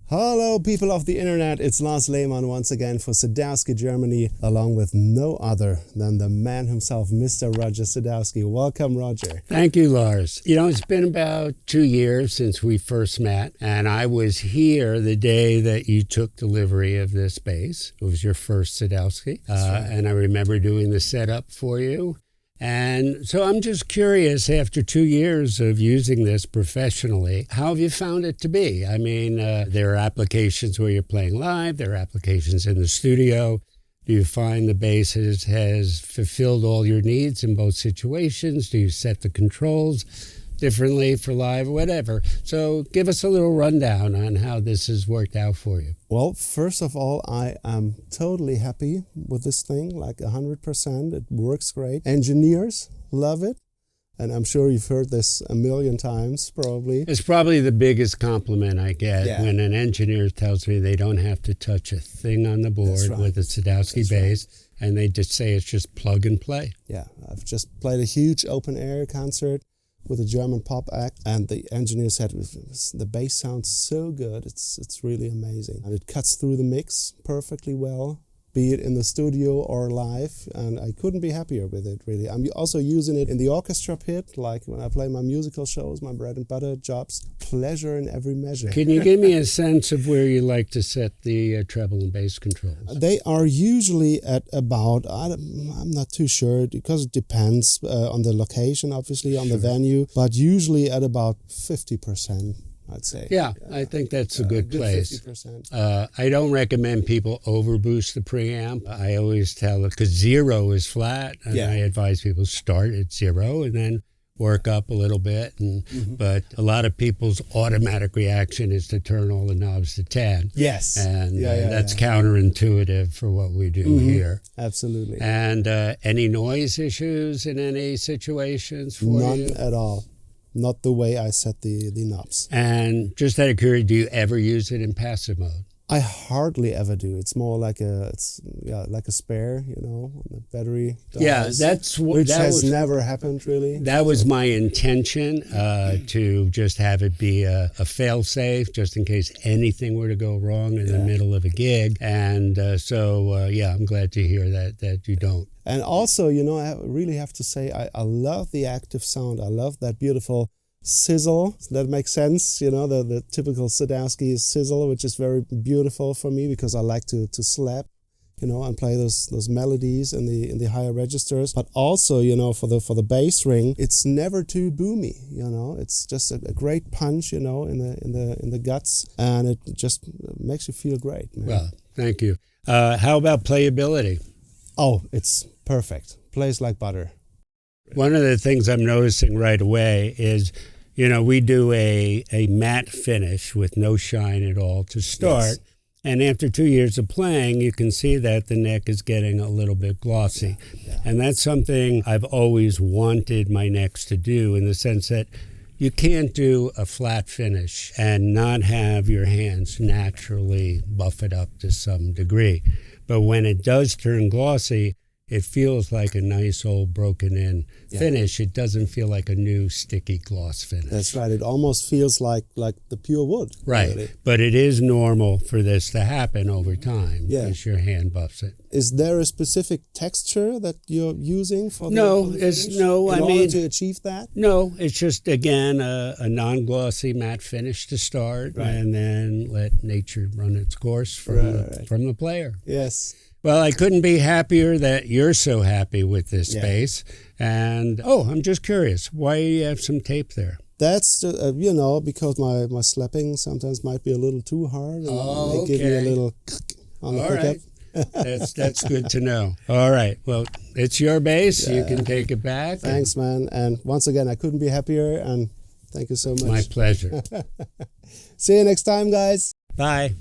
Hello people of the internet, it's Lars Lehmann once again for Sadowsky Germany, along with no other than the man himself, Mr. Roger Sadowsky. Welcome, Roger. Thank you, Lars. You know, it's been about 2 years since we first met, and I was here the day that you took delivery of this bass. It was your first Sadowsky, right. And I remember doing the setup for you. And so I'm just curious, after 2 years of using this professionally, how have you found it to be? I mean, there are applications where you're playing live, there are applications in the studio. Do you find the bass has fulfilled all your needs in both situations? Do you set the controls differently for live, whatever? So give us a little rundown on how this has worked out for you. Well, first of all, I am totally happy with this thing, like 100%. It works great. Engineers love it. And I'm sure you've heard this a million times, probably. It's probably the biggest compliment I get when an engineer tells me they don't have to touch a thing on the board with a Sadowsky bass, and they just say it's just plug and play. Yeah, I've just played a huge open-air concert with a German pop act, and the engineer said the bass sounds so good, it's really amazing. And it cuts through the mix perfectly well, be it in the studio or live, and I couldn't be happier with it, really. I'm also using it in the orchestra pit, like when I play my musical shows, my bread and butter jobs. Pleasure in every measure. Can you give me a sense of where you like to set the treble and bass controls? They are usually at about, I'm not too sure, because it depends on the location, obviously, on the venue, but usually at about 50%. I'd say. Yeah, I think that's a good place. 50%. I don't recommend people overboost the preamp. I always tell it, because 0 is flat, and I advise people start at 0 and then work up a little bit. And but a lot of people's automatic reaction is to turn all the knobs to 10. Yes. And that's counterintuitive for what we do here. Absolutely. And any noise issues in any situations for you? None at all. Not the way I set the knobs. And just out of curiosity, do you ever use it in passive mode? I hardly ever do. It's more like a spare, you know, on the battery. That's what which has never happened really. That was my intention, to just have it be a fail-safe, just in case anything were to go wrong in the middle of a gig. And I'm glad to hear that you don't. And also, you know, I really have to say, I love the active sound. I love that beautiful sizzle. That makes sense, you know, the typical Sadowsky sizzle, which is very beautiful for me because I like to slap, you know, and play those melodies in the higher registers. But also, you know, for the bass ring, it's never too boomy, you know. It's just a great punch, you know, in the guts, and it just makes you feel great, man. Well, thank you. How about playability? Oh, it's perfect. Plays like butter. One of the things I'm noticing right away is, you know, we do a matte finish with no shine at all to start. Yes. And after 2 years of playing, you can see that the neck is getting a little bit glossy. Yeah. And that's something I've always wanted my necks to do, in the sense that you can't do a flat finish and not have your hands naturally buff it up to some degree. But when it does turn glossy, it feels like a nice old broken in finish. It doesn't feel like a new sticky gloss finish. That's right. It almost feels like the pure wood. Right. Really. But it is normal for this to happen over time because your hand buffs it. Is there a specific texture that you're using for in order to achieve that? No, it's just, again, a non-glossy matte finish to start, and then let nature run its course from the player. Yes. Well, I couldn't be happier that you're so happy with this bass. And, I'm just curious, why do you have some tape there? That's, you know, because my slapping sometimes might be a little too hard. And they give you a little on the pickup. That's good to know. All right. Well, it's your bass. You can take it back. Thanks, man. And once again, I couldn't be happier. And thank you so much. My pleasure. See you next time, guys. Bye.